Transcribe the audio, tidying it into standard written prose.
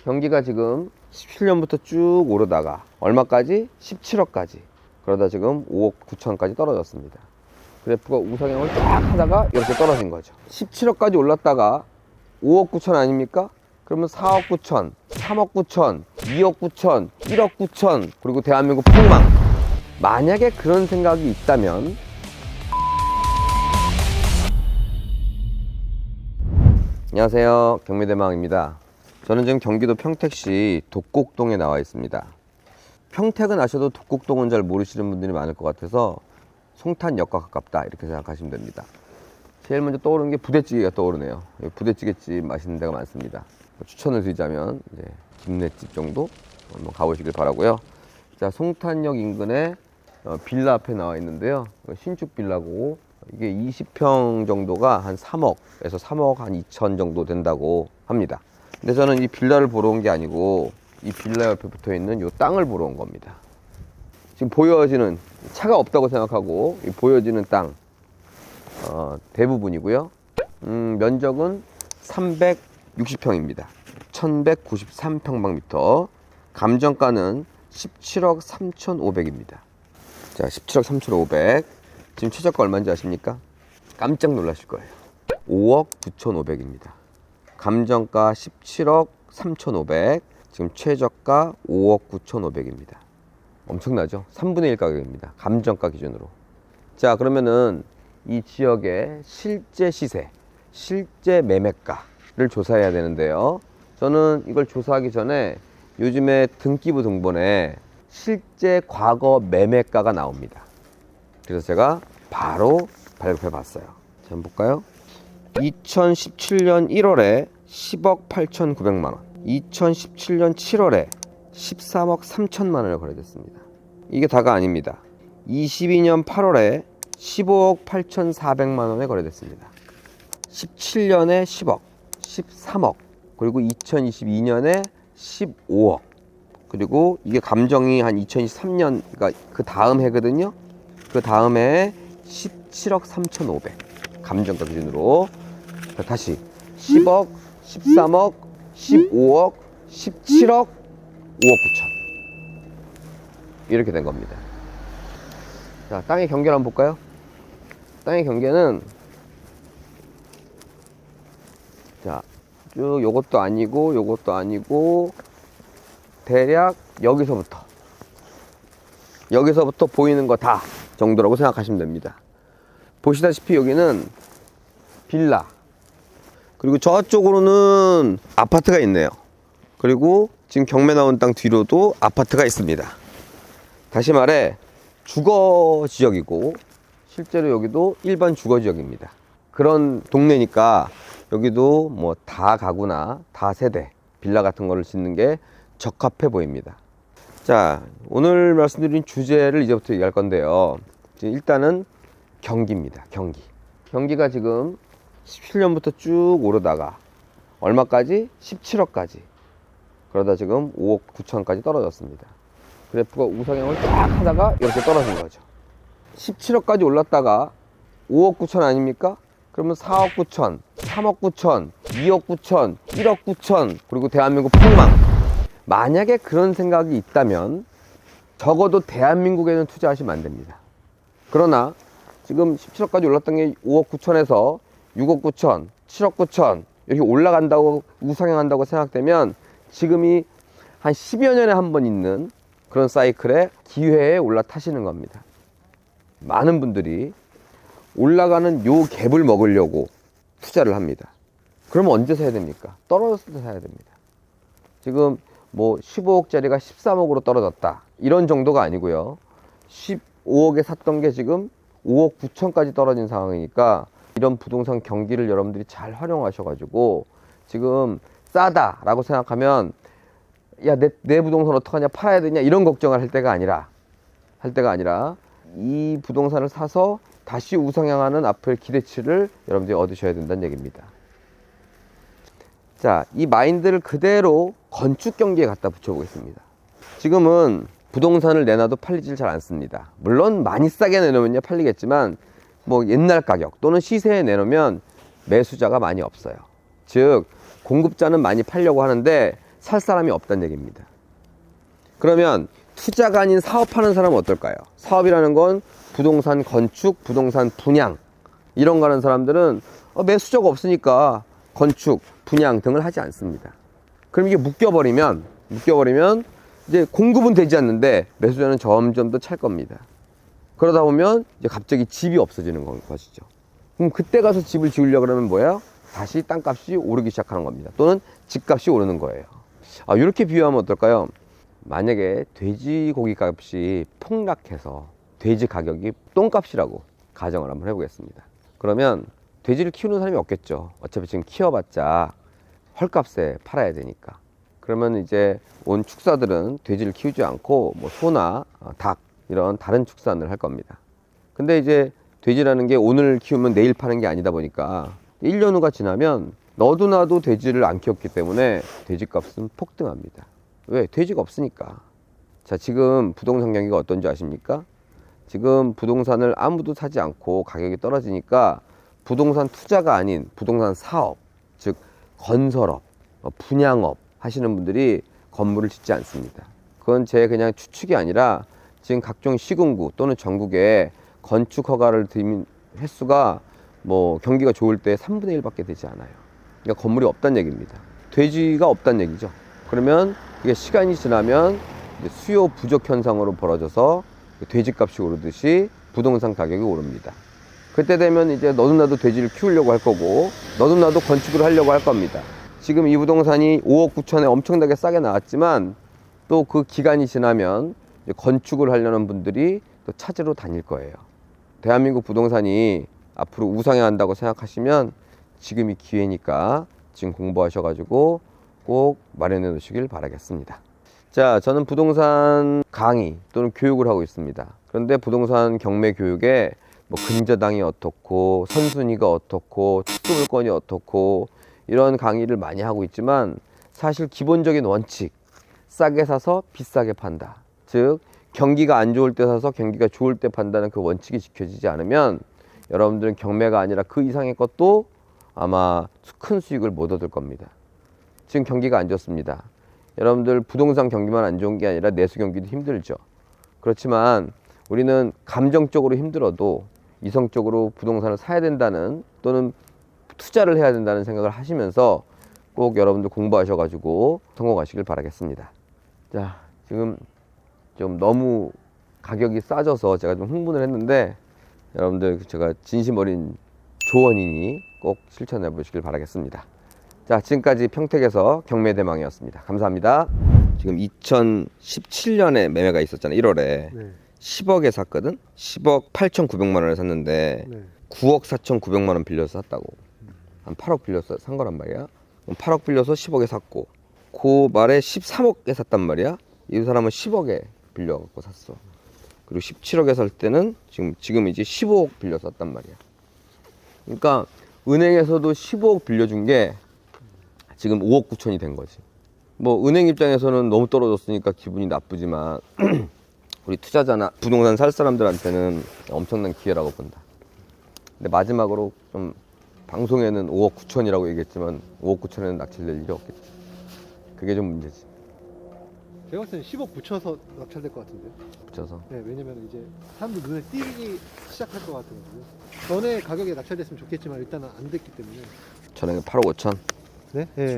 경기가 지금 17년부터 쭉 오르다가 얼마까지? 17억까지. 그러다 지금 5억 9천까지 떨어졌습니다. 그래프가 우상향을 쫙 하다가 이렇게 떨어진 거죠. 17억까지 올랐다가 5억 9천 아닙니까? 그러면 4억 9천, 3억 9천, 2억 9천, 1억 9천, 그리고 대한민국 폭망. 만약에 그런 생각이 있다면 안녕하세요, 경매대망입니다. 저는 지금 경기도 평택시 독곡동에 나와 있습니다. 평택은 아셔도 독곡동은 잘 모르시는 분들이 많을 것 같아서 송탄역과 가깝다 이렇게 생각하시면 됩니다. 제일 먼저 떠오르는 게 부대찌개가 떠오르네요. 부대찌개집 맛있는 데가 많습니다. 추천을 드리자면 이제 김내집 정도 한번 가보시길 바라고요. 자, 송탄역 인근에 빌라 앞에 나와 있는데요. 신축 빌라고 이게 20평 정도가 한 3억에서 3억 한 2천 정도 된다고 합니다. 근데 저는 이 빌라를 보러 온 게 아니고 이 빌라 옆에 붙어 있는 이 땅을 보러 온 겁니다. 지금 보여지는 차가 없다고 생각하고 이 보여지는 땅 대부분이고요. 면적은 360평입니다. 1193평방미터. 감정가는 17억 3,500입니다. 자, 17억 3,500. 지금 최저가 얼마인지 아십니까? 깜짝 놀라실 거예요. 5억 9,500입니다. 감정가 17억 3,500. 지금 최저가 5억 9,500입니다. 엄청나죠? 3분의 1 가격입니다. 감정가 기준으로. 자, 그러면은 이 지역의 실제 시세, 실제 매매가를 조사해야 되는데요. 저는 이걸 조사하기 전에 요즘에 등기부 등본에 실제 과거 매매가가 나옵니다. 그래서 제가 바로 발급해 봤어요. 자, 한번 볼까요? 2017년 1월에 10억 8,900만 원, 2017년 7월에 13억 3천만 원에 거래됐습니다. 이게 다가 아닙니다. 22년 8월에 15억 8,400만 원에 거래됐습니다. 17년에 10억, 13억, 그리고 2022년에 15억, 그리고 이게 감정이 한 2023년, 그러니까 그 다음 해거든요. 그 다음 해에 17억 3,500 감정가 기준으로. 자, 다시 10억, 13억, 15억, 17억, 5억 9천 이렇게 된 겁니다. 자, 땅의 경계를 한번 볼까요? 땅의 경계는 자, 쭉 요것도 아니고 요것도 아니고 대략 여기서부터 보이는 거 다 정도라고 생각하시면 됩니다. 보시다시피 여기는 빌라, 그리고 저쪽으로는 아파트가 있네요. 그리고 지금 경매 나온 땅 뒤로도 아파트가 있습니다. 다시 말해 주거 지역이고 실제로 여기도 일반 주거 지역입니다. 그런 동네니까 여기도 뭐 다 가구나 다 세대 빌라 같은 거를 짓는 게 적합해 보입니다. 자, 오늘 말씀드린 주제를 이제부터 얘기할 건데요. 일단은 경기입니다. 경기가 지금 17년부터 쭉 오르다가 얼마까지? 17억까지. 그러다 지금 5억 9천까지 떨어졌습니다. 그래프가 우상향을 쫙 하다가 이렇게 떨어진 거죠. 17억까지 올랐다가 5억 9천 아닙니까? 그러면 4억 9천, 3억 9천, 2억 9천, 1억 9천, 그리고 대한민국 폭망. 만약에 그런 생각이 있다면 적어도 대한민국에는 투자하시면 안 됩니다. 그러나 지금 17억까지 올랐던 게 5억 9천에서 6억 9천, 7억 9천 이렇게 올라간다고, 우상향한다고 생각되면 지금이 한 10여 년에 한 번 있는 그런 사이클의 기회에 올라타시는 겁니다. 많은 분들이 올라가는 요 갭을 먹으려고 투자를 합니다. 그러면 언제 사야 됩니까? 떨어졌을 때 사야 됩니다. 지금 뭐 15억짜리가 13억으로 떨어졌다 이런 정도가 아니고요. 15억에 샀던 게 지금 5억 9천까지 떨어진 상황이니까 이런 부동산 경기를 여러분들이 잘 활용하셔가지고 지금 싸다라고 생각하면 야, 내 부동산 어떡하냐, 팔아야 되냐 이런 걱정을 할 때가 아니라 이 부동산을 사서 다시 우상향하는 앞을 기대치를 여러분들이 얻으셔야 된다는 얘기입니다. 자, 이 마인드를 그대로 건축 경기에 갖다 붙여보겠습니다. 지금은 부동산을 내놔도 팔리질 잘 않습니다. 물론 많이 싸게 내놓으면 팔리겠지만 뭐 옛날 가격 또는 시세에 내놓으면 매수자가 많이 없어요. 즉 공급자는 많이 팔려고 하는데 살 사람이 없다는 얘기입니다. 그러면 투자가 아닌 사업하는 사람은 어떨까요? 사업이라는 건 부동산 건축, 부동산 분양 이런 거 하는 사람들은 매수자가 없으니까 건축, 분양 등을 하지 않습니다. 그럼 이게 묶여버리면 이제 공급은 되지 않는데 매수자는 점점 더 찰 겁니다. 그러다 보면 이제 갑자기 집이 없어지는 것이죠. 그럼 그때 가서 집을 지으려고 그러면 뭐예요? 다시 땅값이 오르기 시작하는 겁니다. 또는 집값이 오르는 거예요. 이렇게 비유하면 어떨까요? 만약에 돼지고기 값이 폭락해서 돼지 가격이 똥값이라고 가정을 한번 해보겠습니다. 그러면 돼지를 키우는 사람이 없겠죠. 어차피 지금 키워봤자 헐값에 팔아야 되니까. 그러면 이제 온 축사들은 돼지를 키우지 않고 뭐 소나 닭 이런 다른 축산을 할 겁니다. 근데 이제 돼지라는 게 오늘 키우면 내일 파는 게 아니다 보니까 1년 후가 지나면 너도 나도 돼지를 안 키웠기 때문에 돼지값은 폭등합니다. 왜? 돼지가 없으니까. 자, 지금 부동산 경기가 어떤지 아십니까? 지금 부동산을 아무도 사지 않고 가격이 떨어지니까 부동산 투자가 아닌 부동산 사업, 즉 건설업, 분양업 하시는 분들이 건물을 짓지 않습니다. 그건 제 그냥 추측이 아니라 지금 각종 시군구 또는 전국에 건축 허가를 드린 횟수가 뭐 경기가 좋을 때 3분의 1밖에 되지 않아요. 그러니까 건물이 없다는 얘기입니다. 돼지가 없다는 얘기죠. 그러면 이게 시간이 지나면 이제 수요 부족 현상으로 벌어져서 돼지값이 오르듯이 부동산 가격이 오릅니다. 그때 되면 이제 너도 나도 돼지를 키우려고 할 거고 너도 나도 건축을 하려고 할 겁니다. 지금 이 부동산이 5억 9천에 엄청나게 싸게 나왔지만 또 그 기간이 지나면 이제 건축을 하려는 분들이 또 찾으러 다닐 거예요. 대한민국 부동산이 앞으로 우상향 한다고 생각하시면 지금이 기회니까 지금 공부하셔가지고 꼭 마련해 놓으시길 바라겠습니다. 자, 저는 부동산 강의 또는 교육을 하고 있습니다. 그런데 부동산 경매 교육에 뭐 근저당이 어떻고 선순위가 어떻고 특수물건이 어떻고 이런 강의를 많이 하고 있지만 사실 기본적인 원칙, 싸게 사서 비싸게 판다. 즉 경기가 안 좋을 때 사서 경기가 좋을 때 판다는 그 원칙이 지켜지지 않으면 여러분들은 경매가 아니라 그 이상의 것도 아마 큰 수익을 못 얻을 겁니다. 지금 경기가 안 좋습니다. 여러분들 부동산 경기만 안 좋은 게 아니라 내수 경기도 힘들죠. 그렇지만 우리는 감정적으로 힘들어도 이성적으로 부동산을 사야 된다는 또는 투자를 해야 된다는 생각을 하시면서 꼭 여러분들 공부하셔가지고 성공하시길 바라겠습니다. 자, 지금 좀 너무 가격이 싸져서 제가 좀 흥분을 했는데 여러분들 제가 진심 어린 조언이니 꼭 실천해 보시길 바라겠습니다. 자, 지금까지 평택에서 경매대망이었습니다. 감사합니다. 지금 2017년에 매매가 있었잖아요. 1월에 네. 10억에 샀거든. 10억 8,900만 원에 샀는데 네. 9억 4,900만 원 빌려서 샀다고. 한 8억 빌려서 산 거란 말이야. 8억 빌려서 10억에 샀고 그 말에 13억에 샀단 말이야. 이 사람은 10억에 빌려갖고 샀어. 그리고 17억에 살 때는 지금 이제 15억 빌려서 샀단 말이야. 그러니까 은행에서도 15억 빌려준 게 지금 5억 9천이 된 거지. 뭐 은행 입장에서는 너무 떨어졌으니까 기분이 나쁘지만 우리 투자자나 부동산 살 사람들한테는 엄청난 기회라고 본다. 근데 마지막으로 좀 방송에는 5억 9천이라고 얘기했지만 5억 9천에는 낙찰될 일이 없겠지. 그게 좀 문제지. 제가 봤을 때는 10억 붙여서 낙찰될 것 같은데요. 붙여서. 네, 왜냐면 이제 사람들 눈에 띄기 시작할 것 같아가지고 전에 가격에 낙찰됐으면 좋겠지만 일단은 안 됐기 때문에. 전에 8억 5천. 네? 네.